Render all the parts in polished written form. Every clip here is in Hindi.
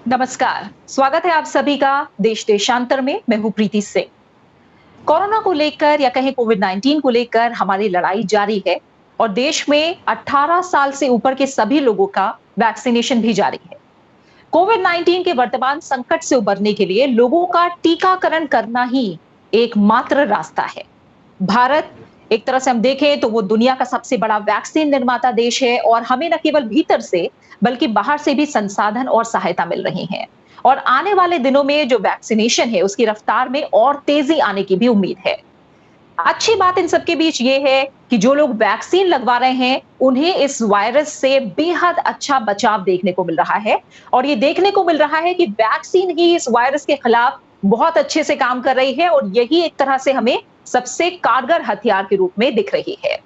नमस्कार। स्वागत है आप सभी का देश देशांतर में। मैं हूं प्रीति सिंह। कोरोना को लेकर या कहें कोविड-19 को लेकर हमारी लड़ाई जारी है और देश में 18 साल से ऊपर के सभी लोगों का वैक्सीनेशन भी जारी है। कोविड-19 के वर्तमान संकट से उबरने के लिए लोगों का टीकाकरण करना ही एकमात्र रास्ता है। भारत, एक तरह से हम देखें तो वो दुनिया का सबसे बड़ा वैक्सीन निर्माता देश है और हमें न केवल भीतर से बल्कि बाहर से भी संसाधन और सहायता मिल रही है। और आने वाले दिनों में जो वैक्सीनेशन है उसकी रफ्तार में और तेजी आने की भी उम्मीद है। अच्छी बात इन सबके बीच ये है कि जो लोग वैक्सीन लगवा रहे हैं उन्हें इस वायरस से बेहद अच्छा बचाव देखने को मिल रहा है और ये देखने को मिल रहा है कि वैक्सीन ही इस वायरस के खिलाफ बहुत अच्छे से काम कर रही है और यही एक तरह से हमें सबसे कारगर हथियार के रूप में दिख रही है।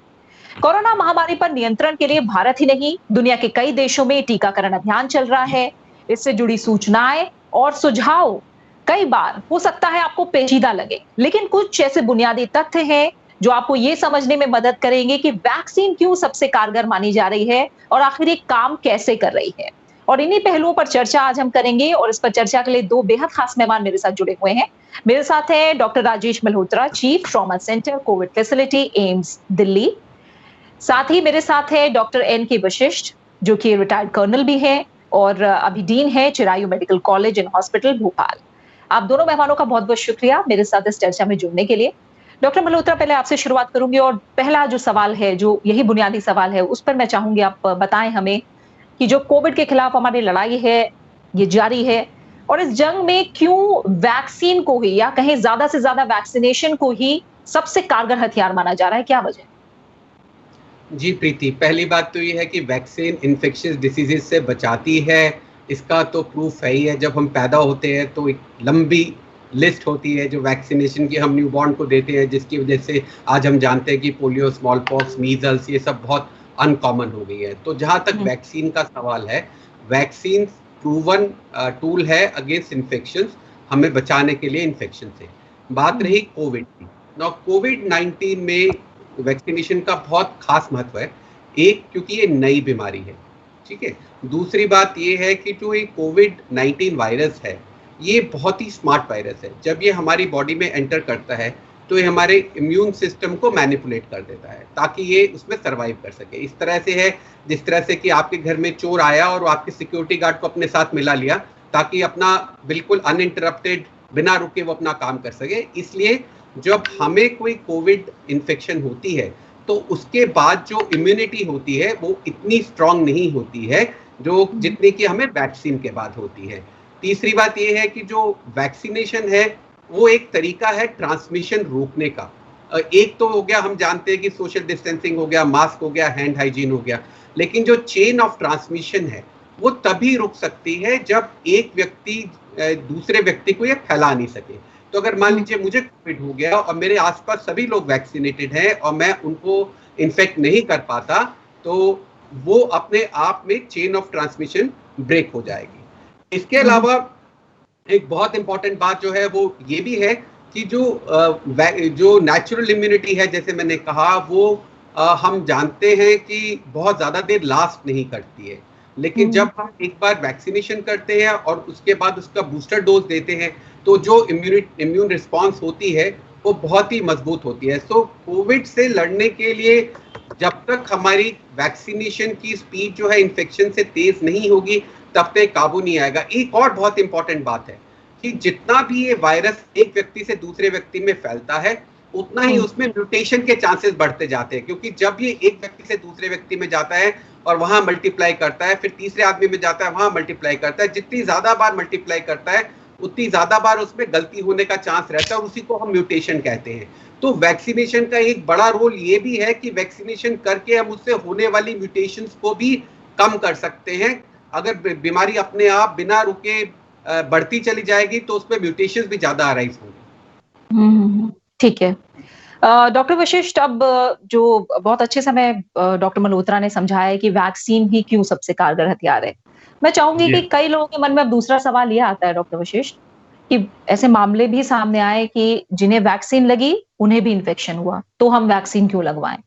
कोरोना महामारी पर नियंत्रण के लिए भारत ही नहीं, दुनिया के कई देशों में टीकाकरण अभियान चल रहा है। इससे जुड़ी सूचनाएं और सुझाव कई बार हो सकता है आपको पेचीदा लगे, लेकिन कुछ ऐसे बुनियादी तथ्य हैं जो आपको ये समझने में मदद करेंगे कि वैक्सीन क्यों सबसे कारगर मानी जा रही है और आखिर ये काम कैसे कर रही है। और इन्हीं पहलुओं पर चर्चा आज हम करेंगे और इस पर चर्चा के लिए दो बेहद खास मेहमान मेरे साथ जुड़े हुए हैं। मेरे साथ है doctor Rajesh Malhotra, chief trauma centre Covid facility AIIMS Delhi. साथ ही मेरे साथ है डॉक्टर एन के वशिष्ठ, जो कि रिटायर्ड कर्नल भी हैं और अभी डीन है Chirayu medical college and hospital Bhopal. आप दोनों मेहमानों का बहुत बहुत शुक्रिया मेरे साथ इस चर्चा में जुड़ने के लिए। डॉक्टर मल्होत्रा, पहले आपसे शुरुआत करूंगी और पहला जो सवाल है, जो यही बुनियादी सवाल है, उस पर मैं चाहूंगी आप बताएं हमें कि जो कोविड के खिलाफ हमारी लड़ाई है, ये जारी है और इस जंग में क्यों वैक्सीन को ही या कहें ज्यादा से ज्यादा वैक्सीनेशन को ही सबसे कारगर हथियार माना जा रहा है, क्या वजह? जी प्रीति, पहली बात तो ये है कि वैक्सीन इन्फेक्शियस डिसीजेज से बचाती है। इसका तो प्रूफ है ही है। जब हम पैदा होते हैं तो एक लंबी लिस्ट होती है जो वैक्सीनेशन की हम न्यूबॉर्न को देते हैं, जिसकी वजह से आज हम जानते हैं कि पोलियो, स्मॉल पॉक्स, मीजल्स ये सब बहुत अनकॉमन हो गई है। तो जहाँ तक वैक्सीन का सवाल है, वैक्सीन प्रूवन टूल है अगेंस्ट इन्फेक्शन, हमें बचाने के लिए इन्फेक्शन से। बात रही कोविड की। नाउ कोविड-19 में वैक्सीनेशन का बहुत खास महत्व है। एक, क्योंकि ये नई बीमारी है, ठीक है। दूसरी बात ये है कि जो ये कोविड-19 वायरस है, ये बहुत ही स्मार्ट वायरस है। जब ये हमारी बॉडी में एंटर करता है तो ये हमारे इम्यून सिस्टम को मैनिपुलेट कर देता है ताकि ये उसमें सर्वाइव कर सके। इस तरह से है जिस तरह से कि आपके घर में चोर आया और आपके सिक्योरिटी गार्ड को अपने साथ मिला लिया ताकि अपना बिल्कुल अनइंटरप्टेड, बिना रुके वो अपना काम कर सके। इसलिए जब हमें कोई कोविड इन्फेक्शन होती है तो उसके बाद जो इम्यूनिटी होती है वो इतनी स्ट्रांग नहीं होती है जो जितनी कि हमें वैक्सीन के बाद होती है। तीसरी बात ये है कि जो वैक्सीनेशन है वो एक तरीका है ट्रांसमिशन रोकने का। एक तो हो गया, हम जानते हैं कि सोशल डिस्टेंसिंग हो गया, मास्क हो गया, हैंड हाइजीन हो गया, लेकिन जो चेन ऑफ ट्रांसमिशन है वो तभी रुक सकती है जब एक व्यक्ति दूसरे व्यक्ति को ये फैला नहीं सके। तो अगर मान लीजिए मुझे कोविड हो गया और मेरे आसपास सभी लोग वैक्सीनेटेड हैं और मैं उनको इन्फेक्ट नहीं कर पाता, तो वो अपने आप में चेन ऑफ ट्रांसमिशन ब्रेक हो जाएगी। इसके अलावा एक बहुत इंपॉर्टेंट बात जो है वो ये भी है कि जो नेचुरल इम्यूनिटी है, जैसे मैंने कहा, वो हम जानते हैं कि बहुत ज़्यादा देर लास्ट नहीं करती है। लेकिन जब हम एक बार वैक्सीनेशन करते हैं और उसके बाद उसका बूस्टर डोज देते हैं तो जो इम्यून रिस्पॉन्स होती है वो बहुत ही मजबूत होती है। सो कोविड से लड़ने के लिए जब तक हमारी वैक्सीनेशन की स्पीड जो है इन्फेक्शन से तेज नहीं होगी तब तक काबू नहीं आएगा। एक और बहुत इंपॉर्टेंट बात है कि जितना भी ये वायरस एक व्यक्ति से दूसरे व्यक्ति में फैलता है उतना ही उसमें म्यूटेशन के चांसेस बढ़ते जाते हैं, क्योंकि जब ये एक व्यक्ति से दूसरे व्यक्ति में जाता है और वहां मल्टीप्लाई करता है, फिर तीसरे आदमी में जाता है, वहां मल्टीप्लाई करता है, जितनी ज्यादा बार मल्टीप्लाई करता है उतनी ज्यादा बार उसमें गलती होने का चांस रहता है और उसी को हम म्यूटेशन कहते हैं। तो वैक्सीनेशन का एक बड़ा रोल ये भी है कि वैक्सीनेशन करके हम उससे होने वाली म्यूटेशंस को भी कम कर सकते हैं। अगर बीमारी अपने आप बिना रुके बढ़ती चली जाएगी तो उसमें म्यूटेशंस भी ज्यादा अराइज होंगे। ठीक है। डॉक्टर वशिष्ठ, अब जो बहुत अच्छे से हमें डॉक्टर मल्होत्रा ने समझाया है कि वैक्सीन ही क्यों सबसे कारगर हथियार है। मैं चाहूंगी कि कई लोगों के मन में अब दूसरा सवाल ये आता है डॉक्टर वशिष्ठ कि ऐसे मामले भी सामने आए कि जिन्हें वैक्सीन लगी उन्हें भी इन्फेक्शन हुआ, तो हम वैक्सीन क्यों लगवाएं?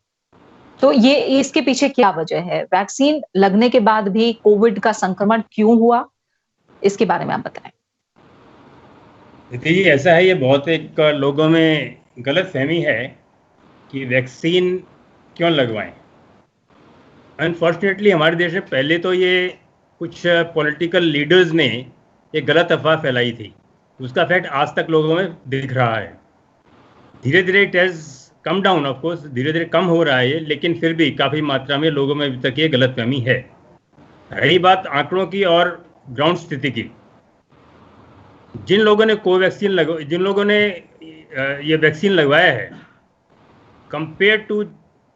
तो ये इसके पीछे क्या वजह है? वैक्सीन लगने के बाद भी कोविड का संक्रमण क्यों हुआ? इसके बारे में आप बताएं। जी, ऐसा है, ये बहुत एक लोगों में गलत फहमी है कि वैक्सीन क्यों लगवाएं। अनफॉर्चुनेटली हमारे देश में पहले तो ये कुछ पॉलिटिकल लीडर्स ने ये गलत अफवाह फैलाई थी, उसका इफेक्ट आज तक लोगों में दिख रहा है। धीरे धीरे it has come down, of course धीरे धीरे कम हो रहा है ये, लेकिन फिर भी काफ़ी मात्रा में लोगों में अभी तक ये गलतफहमी है। रही बात आंकड़ों की और ग्राउंड स्थिति की, जिन लोगों ने जिन लोगों ने ये वैक्सीन लगवाया है, कंपेयर टू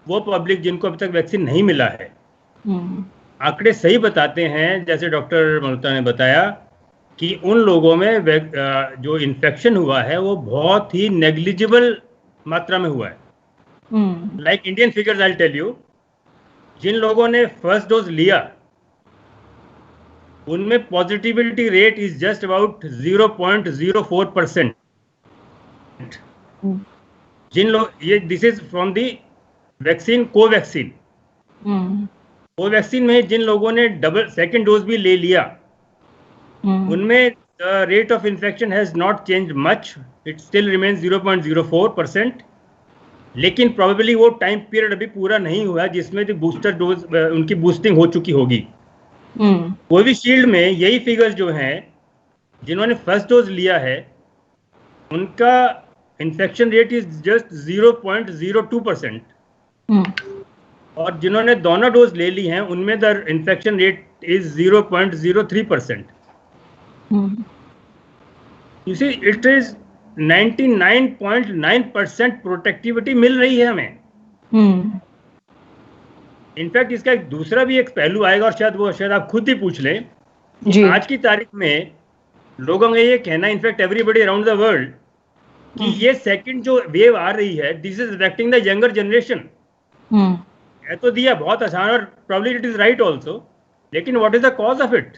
वो पब्लिक जिनको अभी तक वैक्सीन नहीं मिला है, आंकड़े सही बताते हैं, जैसे डॉक्टर मल्होत्रा ने बताया, कि उन लोगों में जो इन्फेक्शन हुआ है वो बहुत ही नेग्लिजिबल मात्रा में हुआ है। Like Indian figures I tell you, जिन लोगों ने फर्स्ट डोज लिया उनमें positivity rate is just about 0.04%। जिन लोग, ये this is from the vaccine Covaxin, Covaxin में जिन लोगों ने डबल सेकेंड डोज भी ले लिया उनमें rate of infection has not change much, it still remains 0.04%। लेकिन प्रोबेबली वो टाइम पीरियड अभी पूरा नहीं हुआ जिसमें जो बूस्टर डोज उनकी बूस्टिंग हो चुकी होगी। कोविशील्ड में यही फिगर्स जो हैं, जिन्होंने फर्स्ट डोज लिया है उनका इन्फेक्शन रेट इज जस्ट 0.02%, और जिन्होंने दोनों डोज ले ली हैं उनमें the infection rate is 0.03%। You see, it is 99.9% protectivity मिल रही है हमें। इनफैक्ट इसका एक दूसरा भी एक पहलू आएगा, और शायद आप खुद ही पूछ लें कि आज की तारीख में लोगों का ये कहना, in fact everybody around the world, कि ये सेकंड जो वेव आ रही है this is affecting the younger generation. है तो दिया बहुत आसान, और probably it is right also, लेकिन what is the cause of it?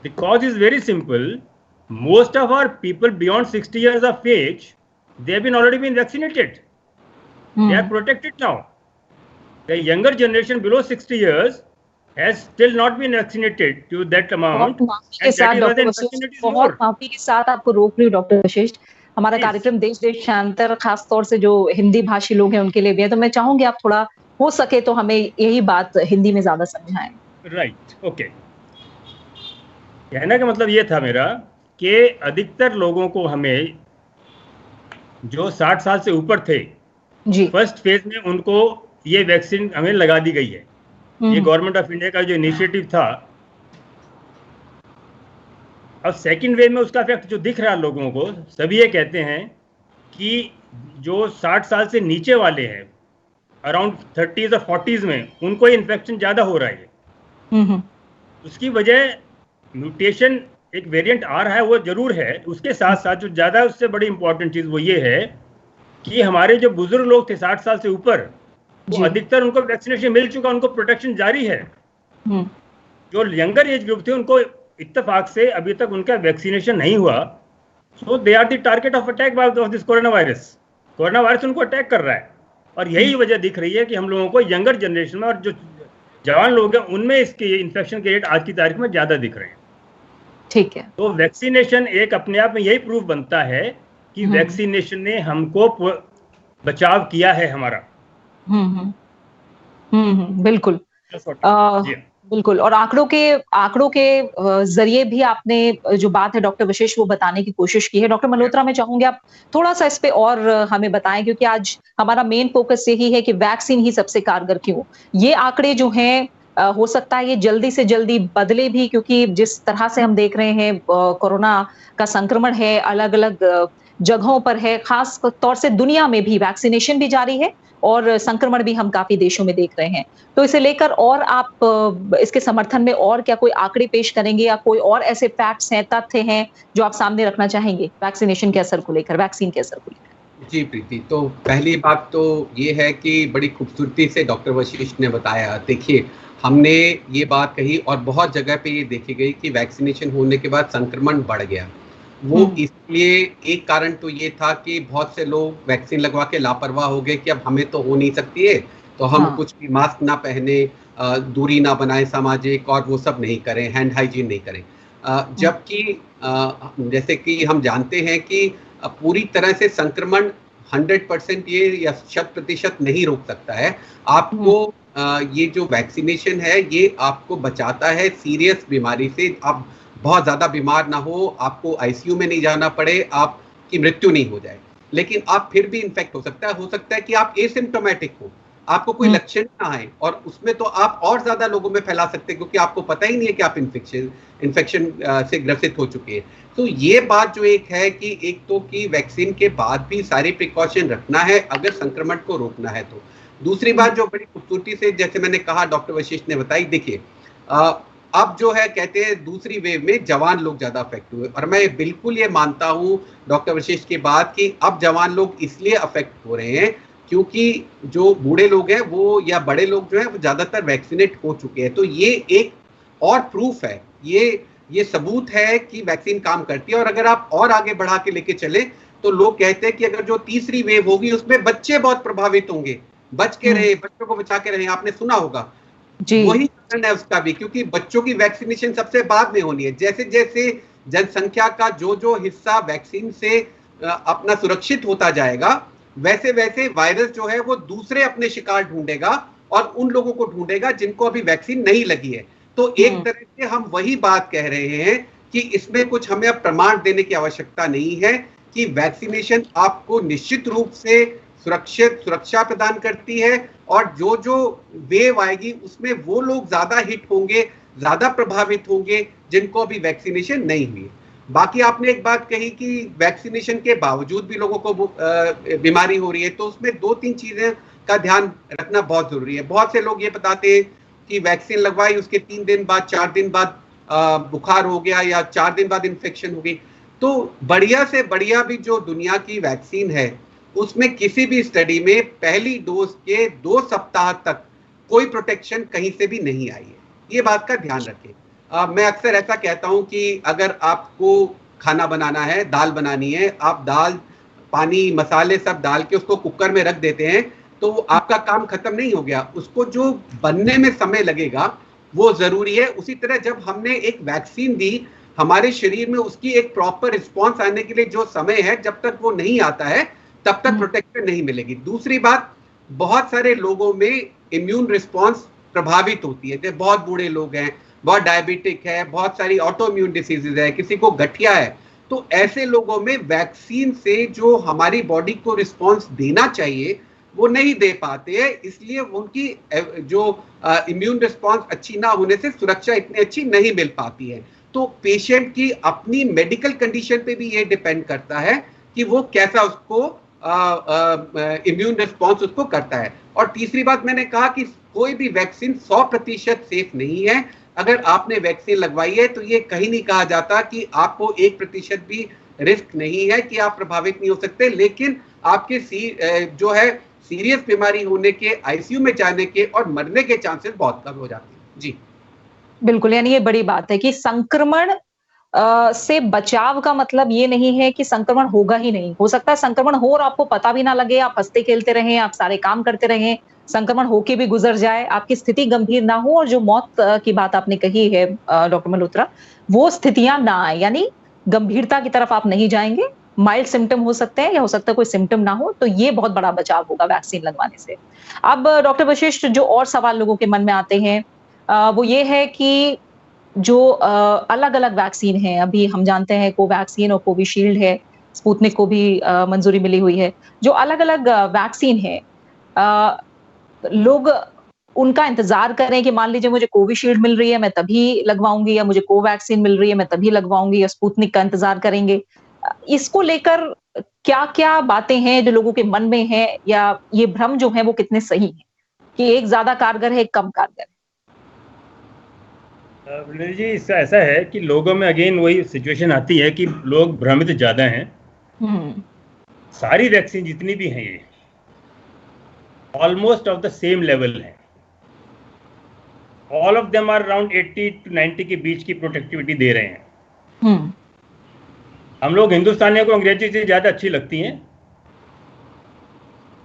The cause is very simple. Most of our people beyond 60 years of age, they have already been vaccinated. They are protected now. The younger generation below 60 years has still not been vaccinated to that amount. बहुत माफी के साथ आपको रोक रही हूँ डॉक्टर वशिष्ठ। हमारा कार्यक्रम देश देशांतर खास तौर से जो हिंदी भाषी लोग हैं उनके लिए भी है, तो मैं चाहूंगी आप थोड़ा हो सके तो हमें यही बात हिंदी में ज्यादा समझाएं। Right, okay. कहने का मतलब ये था मेरा कि अधिकतर लोगों को, हमें जो 60 साल से ऊपर थे जी, फर्स्ट फेज में उनको ये वैक्सीन हमें लगा दी गई है। ये गवर्नमेंट ऑफ इंडिया का जो इनिशिएटिव था। अब सेकंड वेव में उसका इफेक्ट जो दिख रहा है लोगों को, सभी ये कहते हैं कि जो 60 साल से नीचे वाले हैं, अराउंड 30s और 40s में, उनको इन्फेक्शन ज़्यादा हो रहा है। उसकी वजह म्यूटेशन, एक वेरिएंट आ रहा है वो जरूर है, उसके साथ साथ जो ज़्यादा उससे बड़ी इंपॉर्टेंट चीज़ वो ये है कि हमारे जो बुजुर्ग लोग थे 60 साल से ऊपर, वो अधिकतर उनको वैक्सीनेशन मिल चुका, उनको प्रोटेक्शन जारी है। जो यंगर एज ग्रुप थे उनको इत्तेफाक से अभी तक उनका वैक्सीनेशन नहीं हुआ, so they are the target of attack of this corona virus. Corona virus उनको अटैक कर रहा है, और यही वजह दिख रही है कि हम लोगों को यंगर जनरेशन में और जो जवान लोग हैं उनमें इसके इन्फेक्शन के रेट आज की तारीख में ज़्यादा दिख रहे हैं। ठीक है, तो वैक्सीनेशन एक अपने आप में यही प्रूफ बनता है कि वैक्सीनेशन ने हमको बचाव किया है हमारा। बिल्कुल बिल्कुल। और आंकड़ों के जरिए भी आपने जो बात है डॉक्टर वशिष्ठ वो बताने की कोशिश की है। डॉक्टर मल्होत्रा, मैं चाहूंगी आप थोड़ा सा इस पे और हमें बताएं, क्योंकि आज हमारा मेन फोकस यही है कि वैक्सीन ही सबसे कारगर क्यों। ये आंकड़े जो हैं हो सकता है ये जल्दी से जल्दी बदले भी, क्योंकि जिस तरह से हम देख रहे हैं कोरोना का संक्रमण है अलग अलग जगहों पर है, खास तौर से दुनिया में भी वैक्सीनेशन भी जारी है और संक्रमण भी हम काफी देशों में देख रहे हैं। तो इसे लेकर और आप इसके समर्थन में और क्या कोई आंकड़े पेश करेंगे, या कोई और ऐसे फैक्ट्स हैं, तथ्य हैं जो आप सामने रखना चाहेंगे वैक्सीनेशन के असर को लेकर, वैक्सीन के असर को लेकर? जी प्रीति, तो पहली बात तो ये है कि बड़ी खूबसूरती से डॉक्टर वशिष्ठ ने बताया। देखिए, हमने ये बात कही और बहुत जगह पे ये देखी गई कि वैक्सीनेशन होने के बाद संक्रमण बढ़ गया। वो इसलिए एक कारण तो ये था कि बहुत से लोग वैक्सीन लगवा के लापरवाह हो गए कि अब हमें तो हो नहीं सकती है, तो हम कुछ भी मास्क ना पहने, दूरी ना बनाए सामाजिक, और वो सब नहीं करें, हैंड हाइजीन नहीं करें। जबकि जैसे कि हम जानते हैं कि पूरी तरह से संक्रमण 100% ये या 100% नहीं रोक सकता है आपको। ये जो वैक्सीनेशन है ये आपको बचाता है सीरियस बीमारी से। आप बहुत ज्यादा बीमार ना हो, आपको आईसीयू में नहीं जाना पड़े, आपकी मृत्यु नहीं हो जाए, लेकिन आप फिर भी इन्फेक्ट हो सकता है कि आप एसिम्प्टोमेटिक हो, आपको कोई लक्षण ना आए, और उसमें तो आप और ज्यादा लोगों में फैला सकते हैं क्योंकि आपको पता ही नहीं है कि आप इन्फेक्शन से ग्रसित हो चुके हैं। तो ये बात जो एक है कि एक तो कि वैक्सीन के बाद भी सारी प्रिकॉशन रखना है अगर संक्रमण को रोकना है तो। दूसरी बात जो बड़ी खूबसूरती से जैसे मैंने कहा डॉक्टर वशिष्ठ ने बताई, देखिए अब जो है कहते हैं दूसरी वेव में जवान लोग ज्यादा अफेक्ट हुए, और मैं बिल्कुल ये मानता हूं डॉक्टर वशिष्ठ की बात कि अब जवान लोग इसलिए अफेक्ट हो रहे हैं क्योंकि जो बूढ़े लोग हैं वो या बड़े लोग जो हैं वो ज्यादातर वैक्सीनेट हो चुके हैं। तो ये एक और प्रूफ है, ये सबूत है कि वैक्सीन काम करती है। और अगर आप और आगे बढ़ा के लेके चले तो लोग कहते हैं कि अगर जो तीसरी वेव होगी उसमें बच्चे बहुत प्रभावित होंगे, बच के रहे, बच्चों को बचा के रहे, आपने सुना होगा जी। वही कारण है उसका भी, क्योंकि बच्चों की वैक्सीनेशन सबसे बाद में होनी है। जैसे जैसे जनसंख्या का जो हिस्सा वैक्सीन से अपना सुरक्षित होता जाएगा, वैसे वैसे वायरस जो है वो दूसरे अपने शिकार ढूंढेगा और उन लोगों को ढूंढेगा जिनको अभी वैक्सीन नहीं लगी है। तो एक तरह से हम वही बात कह रहे हैं कि इसमें कुछ हमें अब प्रमाण देने की आवश्यकता नहीं है कि वैक्सीनेशन आपको निश्चित रूप से सुरक्षा प्रदान करती है, और जो वेव आएगी उसमें वो लोग ज्यादा हिट होंगे, ज्यादा प्रभावित होंगे जिनको अभी वैक्सीनेशन नहीं हुई। बाकी आपने एक बात कही कि वैक्सीनेशन के बावजूद भी लोगों को बीमारी हो रही है, तो उसमें 2-3 चीजें का ध्यान रखना बहुत जरूरी है। बहुत से लोग ये बताते हैं कि वैक्सीन लगवाई, उसके 3 दिन बाद 4 दिन बाद बुखार हो गया या 4 दिन बाद इन्फेक्शन हो गई। तो बढ़िया से बढ़िया भी जो दुनिया की वैक्सीन है उसमें किसी भी स्टडी में पहली डोज के 2 सप्ताह तक कोई प्रोटेक्शन कहीं से भी नहीं आई है। ये बात का ध्यान रखें। मैं अक्सर ऐसा कहता हूं कि अगर आपको खाना बनाना है, दाल बनानी है, आप दाल, पानी, मसाले सब डाल के उसको कुकर में रख देते हैं तो आपका काम खत्म नहीं हो गया, उसको जो बनने में समय लगेगा वो जरूरी है। उसी तरह जब हमने एक वैक्सीन दी, हमारे शरीर में उसकी एक प्रॉपर रिस्पॉन्स आने के लिए जो समय है, जब तक वो नहीं आता है तब तक प्रोटेक्शन नहीं मिलेगी। दूसरी बात, बहुत सारे लोगों में इम्यून रिस्पॉन्स प्रभावित होती है, जैसे बहुत बूढ़े लोग हैं, बहुत डायबिटिक है, बहुत सारी ऑटो इम्यून डिसीजेज है, किसी को गठिया है, तो ऐसे लोगों में वैक्सीन से जो हमारी बॉडी को रिस्पॉन्स देना चाहिए वो नहीं दे पाते हैं, इसलिए उनकी जो इम्यून रिस्पॉन्स अच्छी ना होने से सुरक्षा इतनी अच्छी नहीं मिल पाती है। तो पेशेंट की अपनी मेडिकल कंडीशन पे भी ये डिपेंड करता है कि वो कैसा उसको इम्यून रिस्पॉन्स उसको करता है। और तीसरी बात मैंने कहा कि कोई भी वैक्सीन 100% सेफ नहीं है। अगर आपने वैक्सीन लगवाई है तो ये कहीं नहीं कहा जाता कि आपको 1% भी रिस्क नहीं है कि आप प्रभावित नहीं हो सकते, लेकिन आपके जो है सीरियस बीमारी होने के, आईसीयू में जाने के और मरने के चांसेस बहुत कम हो जाते हैं। जी बिल्कुल, यानी ये बड़ी बात है कि संक्रमण से बचाव का मतलब ये नहीं है कि संक्रमण होगा ही नहीं। हो सकता है संक्रमण हो और आपको पता भी ना लगे, आप हंसते खेलते रहें, आप सारे काम करते रहें, संक्रमण होके भी गुजर जाए, आपकी स्थिति गंभीर ना हो और जो मौत की बात आपने कही है डॉक्टर मल्होत्रा, वो स्थितियां ना आए, यानी गंभीरता की तरफ आप नहीं जाएंगे, माइल्ड सिम्पटम हो सकते हैं या हो सकता है कोई सिम्पटम ना हो, तो ये बहुत बड़ा बचाव होगा वैक्सीन लगवाने से। अब डॉक्टर वशिष्ठ, जो और सवाल लोगों के मन में आते हैं वो ये है कि जो अलग-अलग वैक्सीन हैं, अभी हम जानते हैं कोवैक्सीन और कोविशील्ड है, स्पुतनिक को भी मंजूरी मिली हुई है। जो अलग-अलग वैक्सीन है, लोग उनका इंतजार करें कि मान लीजिए मुझे कोविशील्ड मिल रही है, मैं तभी लगवाऊँगी, या मुझे कोवैक्सीन मिल रही है, मैं तभी लगवाऊँगी, या स्पुतनिक का इंतजार करेंगे। इसको लेकर क्या-क्या बातें हैं जो लोगों के मन में हैं, या ये भ्रम जो है वो कितने सही हैं कि एक ज़्यादा कारगर है, एक कम कारगर है? वृंदा जी, इसका ऐसा है कि लोगों में अगेन वही सिचुएशन आती है कि लोग भ्रमित ज्यादा हैं। सारी वैक्सीन जितनी भी हैं ये almost of the same level है। All of them are around 80 to 90 के बीच की प्रोटेक्टिविटी दे रहे हैं। हम लोग हिंदुस्तानियों को अंग्रेजी से ज्यादा अच्छी लगती हैं,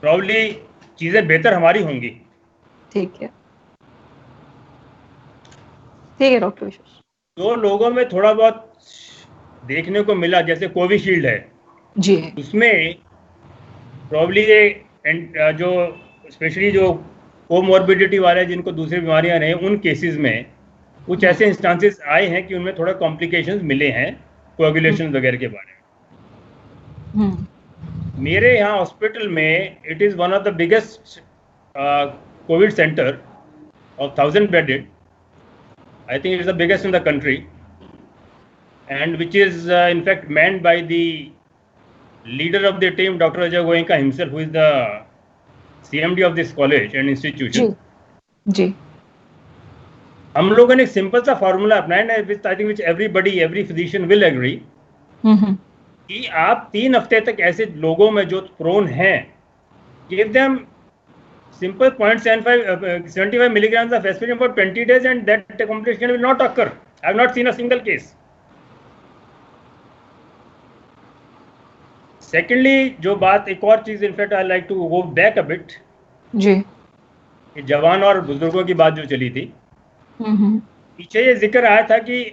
प्रॉब्ली चीजें बेहतर हमारी होंगी। ठीक है, ठीक है डॉक्टर विशेष। जो लोगों में थोड़ा बहुत देखने को मिला, जैसे कोविशील्ड है जी, उसमें प्रॉब्ली जो स्पेशली जो कोमॉर्बिडिटी वाले जिनको दूसरी बीमारियां रहे उन केसेस में कुछ ऐसे इंस्टांसेस आए हैं कि उनमें थोड़ा कॉम्प्लिकेशंस मिले हैं कोएगुलेशन वगैरह के बारे में। मेरे यहाँ हॉस्पिटल में it is one of the biggest Covid centre of 1,000 bedded. I think it's the biggest in the country, and which is in fact manned by the leader of the team, Dr. Ajay Goenka himself, who is the CMD of this college and institution. जी. हम लोगों ने एक सिंपल सा फॉर्मूला अपनाया है, which I think which every physician will agree, कि आप 3 हफ्ते तक ऐसे लोगों में जो प्रोन हैं, give them simple 0.75 milligrams of aspirin for 20 days and that complication will not occur. I have not seen a single case. Secondly, जो बात एक और चीज, in fact I like to go back a bit. जी. जवान और बुजुर्गों की बात जो चली थी, पीछे ये जिक्र आया था कि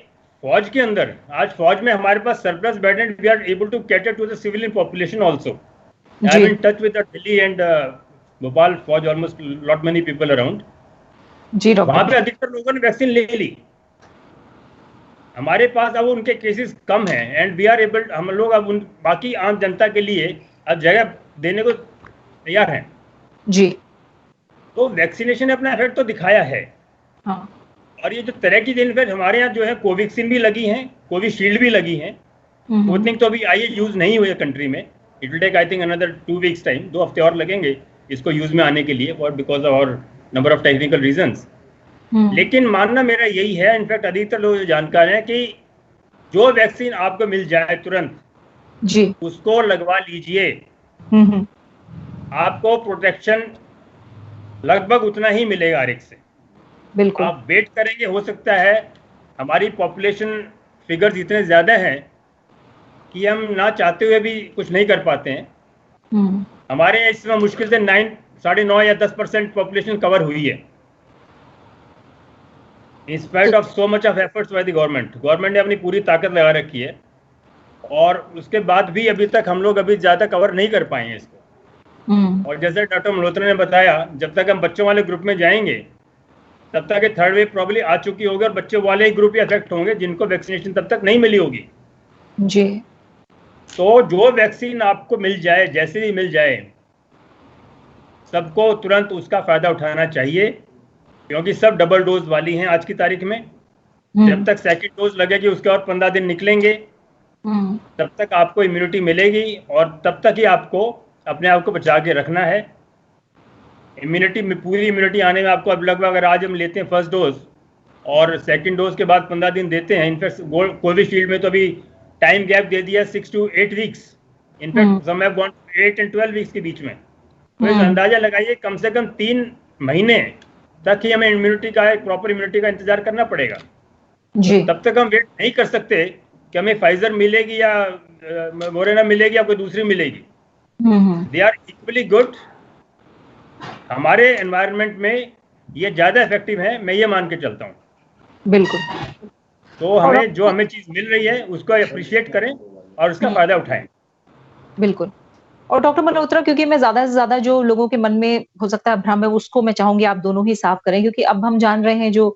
फौज के अंदर, आज फौज में हमारे पास surplus bed and we are able to cater to the civilian population also. I am in touch with the Delhi and Bhopal फौज, almost lot many people around. जी डॉक्टर, वहां पे अधिकतर लोगों ने वैक्सीन ले ली. हमारे पास अब उनके केसेस कम हैं एंड वी आर एबल, हम लोग अब उन बाकी आम जनता के लिए अब जगह देने को तैयार हैं. जी. तो वैक्सीनेशन ने अपना इफेक्ट तो दिखाया है. हाँ. और ये जो तरह की इनफेक्ट हमारे यहाँ जो है कोवैक्सीन भी लगी है, कोविशील्ड भी लगी है. उतनी तो अभी आई यूज नहीं हुई है कंट्री में. It will take I think another 2 weeks time, 2 हफ्ते और लगेंगे इसको यूज में आने के लिए, और बिकॉज ऑफ और नंबर ऑफ टेक्निकल रीजंस. लेकिन मानना मेरा यही है, इनफैक्ट अधिकतर लोग जानकार हैं कि जो वैक्सीन आपको मिल जाए तुरंत जी उसको लगवा लीजिए. आपको प्रोटेक्शन लगभग उतना ही मिलेगा हर एक से. बिल्कुल. आप वेट करेंगे, हो सकता है हमारी पॉपुलेशन फिगर्स इतने ज्यादा हैं कि हम ना चाहते हुए भी कुछ नहीं कर पाते हैं. हमारे इसमें मुश्किल से 9.5 या 10% पॉपुलेशन कवर हुई है, in spite of so much of efforts by the government. Government ने अपनी पूरी ताकत लगा रखी है और उसके बाद भी अभी तक हम लोग अभी ज्यादा कवर नहीं कर पाए हैं इसको. और जैसे डॉक्टर मल्होत्रा ने बताया, जब तक हम बच्चों वाले ग्रुप में जाएंगे तब तक ये 3rd वेव प्रॉब्ली आ चुकी होगी और बच्चों वाले ही ग्रुप ही अफेक्ट होंगे जिनको वैक्सीनेशन तब तक नहीं मिली होगी. जी. तो जो वैक्सीन आपको मिल जाए, जैसे भी मिल जाए, सबको तुरंत उसका फायदा उठाना चाहिए, क्योंकि सब डबल डोज वाली हैं आज की तारीख में. जब तक 2nd डोज लगेगी उसके और 15 दिन निकलेंगे, तब तक आपको इम्यूनिटी मिलेगी और तब तक ही आपको अपने आप को बचा के रखना है. इम्यूनिटी में, पूरी इम्यूनिटी आने में आपको अब लगभग, अगर आज हम लेते हैं 1st डोज और 2nd डोज के बाद 15 दिन देते हैं, इनफैक्ट कोविशील्ड में तो अभी टाइम गैप दे दिया 6 to 8 weeks. In fact some have gone 8 and 12 weeks के बीच में. तो अंदाजा लगाइए कम से कम 3 महीने तक ही हमें इम्यूनिटी का, एक प्रॉपर इम्यूनिटी का इंतजार करना पड़ेगा. जी. तब तक हम वेट नहीं कर सकते कि हमें फाइजर मिलेगी या मोरेना मिलेगी या कोई दूसरी मिलेगी. They are equally good. हमारे एनवायरनमेंट में ये ज्यादा इफेक्टिव है, मैं ये मान के चलता हूँ. बिल्कुल. तो हमें जो हमें चीज मिल रही है उसको अप्रिशिएट करें और उसका फायदा उठाएं. बिल्कुल. और डॉक्टर मल्होत्रा, क्योंकि मैं ज्यादा से ज्यादा जो लोगों के मन में हो सकता है भ्रम है, उसको मैं चाहूंगी आप दोनों ही साफ करें, क्योंकि अब हम जान रहे हैं जो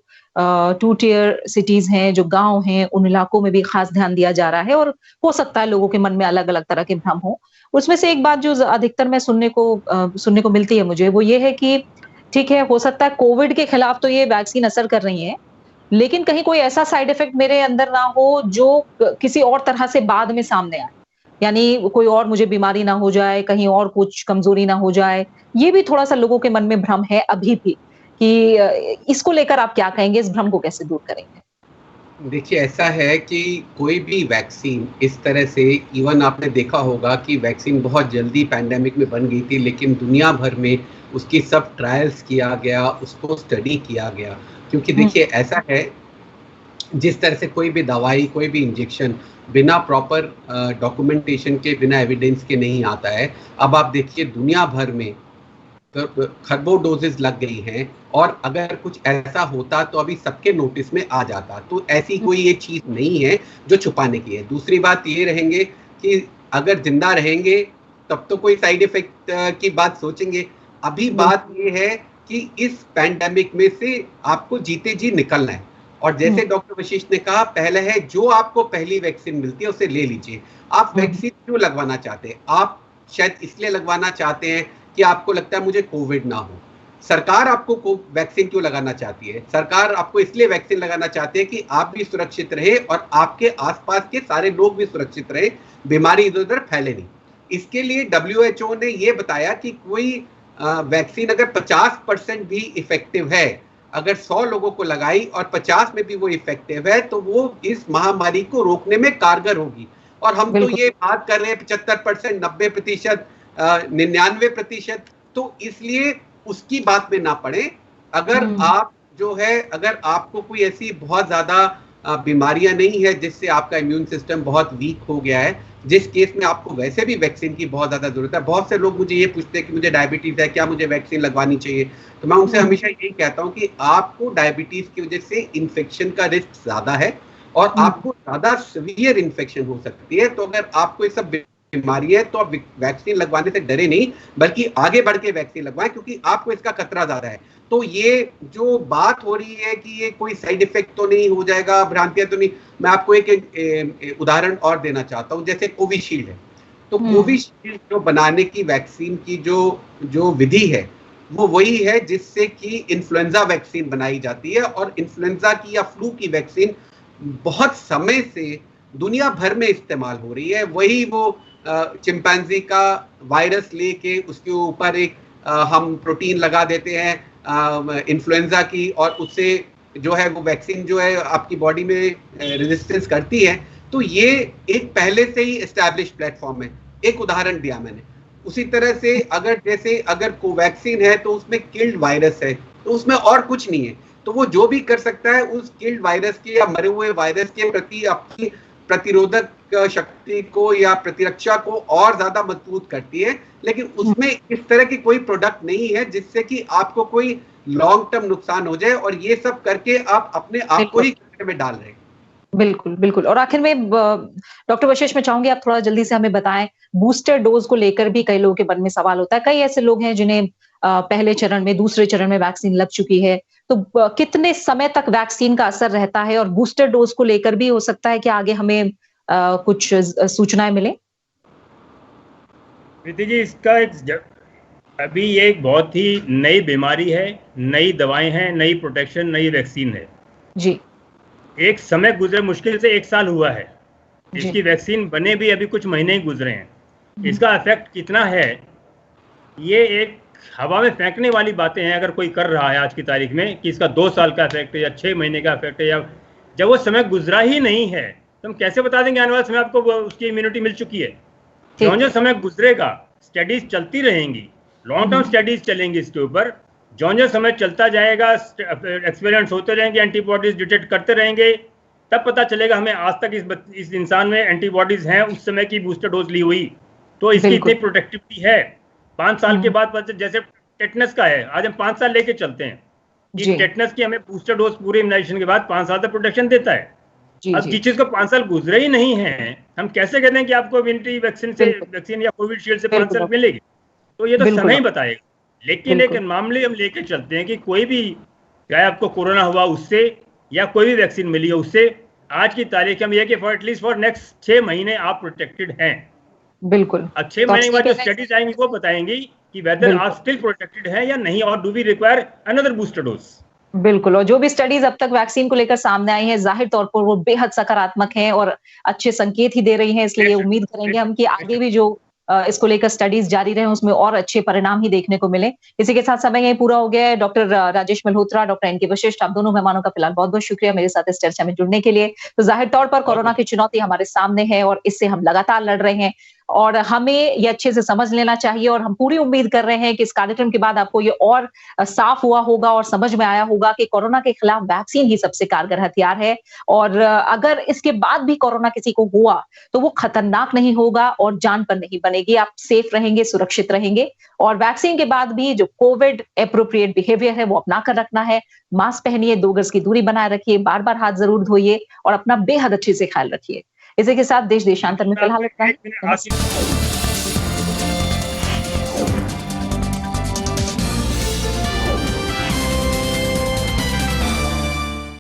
2 tier सिटीज हैं, जो गांव हैं, उन इलाकों में भी खास ध्यान दिया जा रहा है और हो सकता है लोगों के मन में अलग अलग तरह के भ्रम हो. उसमें से एक बात जो अधिकतर मैं सुनने को मिलती है मुझे, वो ये है कि ठीक है, हो सकता है कोविड के खिलाफ तो ये वैक्सीन असर कर रही है, लेकिन कहीं कोई ऐसा साइड इफेक्ट मेरे अंदर ना हो जो किसी और तरह से बाद में सामने आए, यानी कोई और मुझे बीमारी ना हो जाए, कहीं और कुछ कमजोरी ना हो जाए. ये भी थोड़ा सा लोगों के मन में भ्रम है अभी भी, कि इसको लेकर आप क्या कहेंगे, इस भ्रम को कैसे दूर करेंगे? देखिए, ऐसा है कि कोई भी वैक्सीन इस तरह से, इवन आपने देखा होगा कि वैक्सीन बहुत जल्दी पैंडेमिक में बन गई थी, लेकिन दुनिया भर में उसकी सब ट्रायल्स किया गया, उसको स्टडी किया गया. क्योंकि देखिए ऐसा है, जिस तरह से कोई भी दवाई, कोई भी इंजेक्शन बिना प्रॉपर डॉक्यूमेंटेशन के, बिना एविडेंस के नहीं आता है. अब आप देखिए दुनिया भर में खरबों डोजेस लग गई हैं, और अगर कुछ ऐसा होता तो अभी सबके नोटिस में आ जाता। तो ऐसी कोई ये चीज नहीं है जो छुपाने की है। दूसरी बात ये रहेंगे कि अगर जिंदा रहेंगे तब तो कोई साइड इफेक्ट की बात सोचेंगे। अभी बात ये है कि इस पैंडेमिक में से आपको जीते जी निकलना है। और जैसे डॉक्टर वशिष्ठ ने कहा, पहले है जो आपको पहली वैक्सीन मिलती है उसे ले लीजिए। आप वैक्सीन क्यों लगवाना चाहते हैं? आप शायद इसलिए लगवाना चाहते हैं कि आपको लगता है मुझे कोविड ना हो। सरकार आपको वैक्सीन क्यों लगाना चाहती है? सरकार आपको इसलिए वैक्सीन लगाना चाहती है कि आप भी सुरक्षित रहे और आपके आसपास के सारे लोग भी सुरक्षित रहे, बीमारी इधर उधर फैले नहीं। इसके लिए WHO ने यह बताया कि कोई वैक्सीन अगर 50% भी इफेक्टिव है, अगर 100 लोगों को लगाई और 50 में भी वो इफेक्टिव है, तो वो इस महामारी को रोकने में कारगर होगी। और हम तो ये बात कर रहे हैं 75%, 90%, 99%। तो इसलिए उसकी बात में ना पड़े। अगर आप जो है, अगर आपको कोई ऐसी बहुत ज्यादा बीमारियां नहीं है जिससे आपका इम्यून सिस्टम बहुत वीक हो गया है, जिस केस में आपको वैसे भी वैक्सीन की बहुत ज्यादा जरूरत है। बहुत से लोग मुझे ये पूछते हैं कि मुझे डायबिटीज है, क्या मुझे वैक्सीन लगवानी चाहिए? तो मैं उनसे हमेशा यही कहता हूं कि आपको डायबिटीज की वजह से इन्फेक्शन का रिस्क ज्यादा है और आपको ज्यादा सीवियर इन्फेक्शन हो सकती है। तो अगर आपको ये सब बीमारी है तो आप वैक्सीन लगवाने से डरे नहीं, बल्कि आगे बढ़ के वैक्सीन लगवाएं, क्योंकि आपको इसका खतरा ज्यादा है। तो ये जो बात हो रही है कि ये कोई साइड इफेक्ट तो नहीं हो जाएगा, भ्रांतियां तो नहीं, मैं आपको एक उदाहरण और देना चाहता हूं। जैसे कोविशील्ड है, तो कोविशील्ड जो बनाने की वैक्सीन की जो विधि है वो वही है जिससे कि इन्फ्लुएंजा वैक्सीन बनाई जाती है। और इन्फ्लुएंजा की या फ्लू की वैक्सीन बहुत समय से दुनिया भर में इस्तेमाल हो रही है। वही वो चिंपैंजी का वायरस लेके उसके ऊपर एक हम प्रोटीन लगा देते हैं इन्फ्लुएंजा की, और उससे जो है वो वैक्सीन जो है आपकी बॉडी में रेजिस्टेंस करती है। तो ये एक पहले से ही एस्टैब्लिश प्लेटफॉर्म है। एक उदाहरण दिया मैंने। उसी तरह से अगर कोवैक्सीन है तो उसमें किल्ड वायरस है, तो उसमें और कुछ नहीं है। तो वो जो भी कर सकता है उस किल्ड वायरस के या मरे हुए वायरस के प्रति अपनी प्रतिरोधक शक्ति को या प्रतिरक्षा को और ज्यादा मजबूत करती है। लेकिन उसमें इस तरह की कोई प्रोडक्ट नहीं है जिससे कि आपको कोई लॉन्ग टर्म नुकसान हो जाए, और ये सब करके आप अपने आप को ही खतरे में डाल रहे हैं। बिल्कुल, बिल्कुल। और आखिर में डॉक्टर वशिष्ठ, मैं चाहूंगी आप थोड़ा जल्दी से हमें बताएं, बूस्टर डोज को लेकर भी कई लोगों के मन में सवाल होता है। कई ऐसे लोग हैं जिन्हें पहले चरण में, दूसरे चरण में वैक्सीन लग चुकी है, तो कितने समय तक वैक्सीन का असर रहता है? और बूस्टर डोज को लेकर भी हो सकता है कि आगे हमें कुछ सूचनाएं मिले? प्रीति जी, इसका अभी ये एक बहुत ही नई बीमारी है, नई दवाएं हैं, नई प्रोटेक्शन, नई वैक्सीन है जी। एक समय गुजरे, मुश्किल से 1 साल हुआ है इसकी वैक्सीन बने भी, अभी कुछ महीने ही गुजरे हैं। इसका इफेक्ट कितना है, ये एक हवा में फेंकने वाली बातें हैं। अगर कोई कर रहा है आज की तारीख में कि इसका 2 साल का इफेक्ट है या 6 महीने का इफेक्ट है, या जब वो समय गुजरा ही नहीं है तो हम कैसे बता देंगे आने वाले समय आपको उसकी इम्यूनिटी मिल चुकी है? जो समय गुजरेगा, स्टडीज चलती रहेंगी, लॉन्ग टर्म स्टडीज चलेंगी इसके ऊपर। जो समय चलता जाएगा, एक्सपेरिमेंट्स होते रहेंगे, एंटीबॉडीज डिटेक्ट करते रहेंगे, तब पता चलेगा हमें आज तक इस इंसान में एंटीबॉडीज हैं उस समय की बूस्टर डोज ली हुई, तो इसकी इतनी प्रोटेक्टिविटी है। 5 साल के बाद जैसे टेटनस का है, आज हम 5 साल लेके चलते हैं कि टेटनस की हमें बूस्टर डोज पूरे इम्यूनाइजेशन के बाद 5 साल तक प्रोटेक्शन देता है। अब जिस चीज को 5 साल गुजरे ही नहीं है, हम कैसे कहते हैं कि आपको इम्यूनिटी वैक्सीन या कोविशील्ड से 5 साल मिलेगी? तो ये तो समय ही बताएगा। लेकिन एक मामले हम लेके चलते हैं कि कोई भी, चाहे आपको कोरोना हुआ उससे या कोई भी वैक्सीन मिली है उससे, आज की तारीख हम ये कि एटलीस्ट फॉर नेक्स्ट 6 महीने आप प्रोटेक्टेड हैं। बिल्कुल। अब 6 महीने के बाद जो स्टडीज आएंगी वो बताएंगी कि वेदर आप स्टिल प्रोटेक्टेड है या नहीं, और do we require another booster dose. बिल्कुल। और जो भी स्टडीज अब तक वैक्सीन को लेकर सामने आई हैं, जाहिर तौर पर वो बेहद सकारात्मक हैं और अच्छे संकेत ही दे रही हैं। इसलिए उम्मीद करेंगे हम कि आगे भी जो इसको लेकर स्टडीज जारी रहे, उसमें और अच्छे परिणाम ही देखने को मिले। इसी के साथ समय यही पूरा हो गया है। Doctor Rajesh Malhotra, doctor NK Vashishtha, आप दोनों मेहमानों का फिलहाल बहुत बहुत शुक्रिया मेरे साथ इस चर्चा में जुड़ने के लिए। तो जाहिर तौर पर कोरोना की चुनौती हमारे सामने है और इससे हम लगातार लड़ रहे हैं और हमें ये अच्छे से समझ लेना चाहिए और हम पूरी उम्मीद कर रहे हैं कि इस कार्यक्रम के बाद आपको ये और साफ हुआ होगा और समझ में आया होगा कि कोरोना के खिलाफ वैक्सीन ही सबसे कारगर हथियार है। और अगर इसके बाद भी कोरोना किसी को हुआ तो वो खतरनाक नहीं होगा और जान पर नहीं बनेगी। आप सेफ रहेंगे, सुरक्षित रहेंगे और वैक्सीन के बाद भी जो कोविड एप्रोप्रिएट बिहेवियर है वो अपना कर रखना है। मास्क पहनिए, 2 गज की दूरी बनाए रखिए, बार-बार हाथ जरूर धोइए और अपना बेहद अच्छे से ख्याल रखिए। इसी के साथ देश देशांतर में फिलहाल इतना ही।